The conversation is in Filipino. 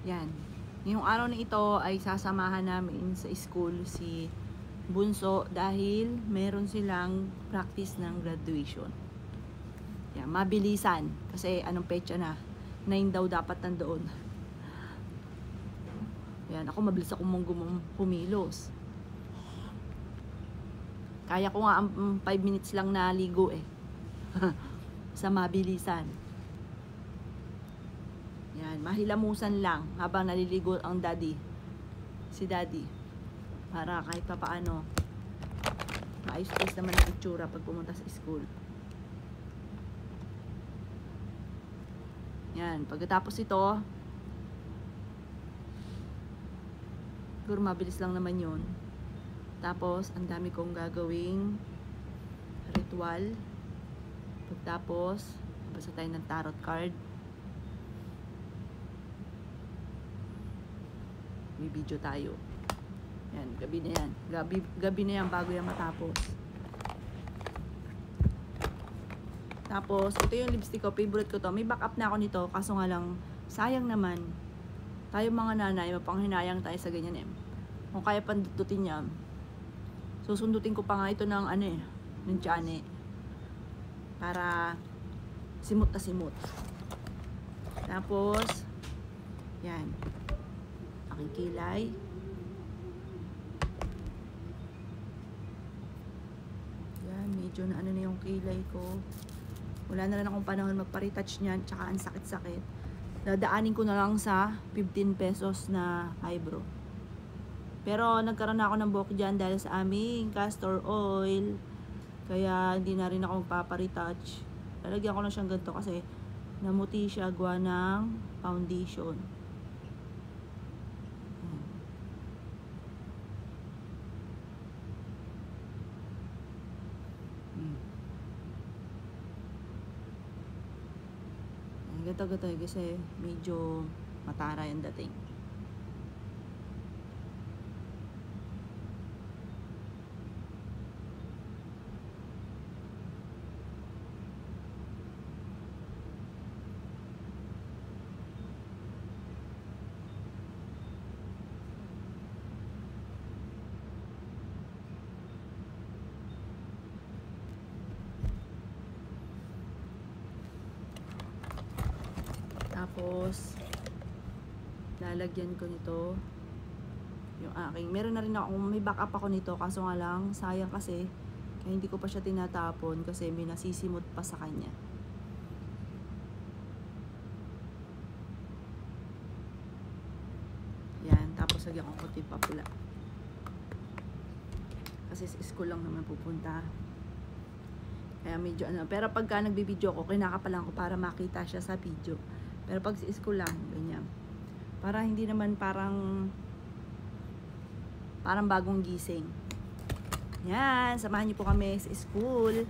Yan. Ngayong araw na ito ay sasamahan namin sa school si Bunso dahil meron silang practice ng graduation. Yan, mabilisan. Kasi anong petsa na? 9 daw dapat nandoon. Yan, ako mabilis akong pumilos. Kaya ko nga ang 5 minutes lang naligo eh. Sa mabilisan. Yan, mahilamusan lang habang naliligo ang si daddy. Para kahit pa paano, maayos-ayos naman ang itsura pag pumunta sa school. Yan, pagkatapos ito, siguro mabilis lang naman yun. Tapos, ang dami kong gagawing ritual. Pagtapos, basa tayo ng tarot card. May video tayo. Yan, gabi na yan. Gabi na yan bago yan matapos. Tapos, ito yung lipstick ko. Favorite ko to. May backup na ako nito. Kaso nga lang, sayang naman. Tayo mga nanay, mapanghinayang tayo sa ganyan eh. Kung kaya pandututin niya, susundutin ko pa nga ito ng ano eh, ng tiyane. Para simot na simot. Tapos, yan. Aking kilay. Yan, medyo na ano na yung kilay ko. Wala na rin akong panahon magpa-retouch niyan, tsaka ang sakit-sakit. Dadaanin ko na lang sa 15 pesos na eyebrow. Pero nagkaroon na ako ng buhok dyan dahil sa aming castor oil. Kaya hindi na rin ako magpapa-retouch. Lalagyan ko na siyang ganito kasi namuti siya gawa ng foundation. Gato-gato kasi medyo matara yung dating. Tapos, lalagyan ko nito yung aking. Meron na rin ako, may backup ako nito. Kaso nga lang, sayang kasi. Kaya hindi ko pa siya tinatapon kasi may nasisimot pa sa kanya. Yan. Tapos, lagyan ko konti papula. Kasi sa school lang naman pupunta. Kaya medyo ano. Pero pagka nagbibideo ko, kinakapalan ko para makita siya sa video. Pero pag sa school lang, ganyan. Para hindi naman parang bagong gising. Yan, samahan niyo po kami sa school.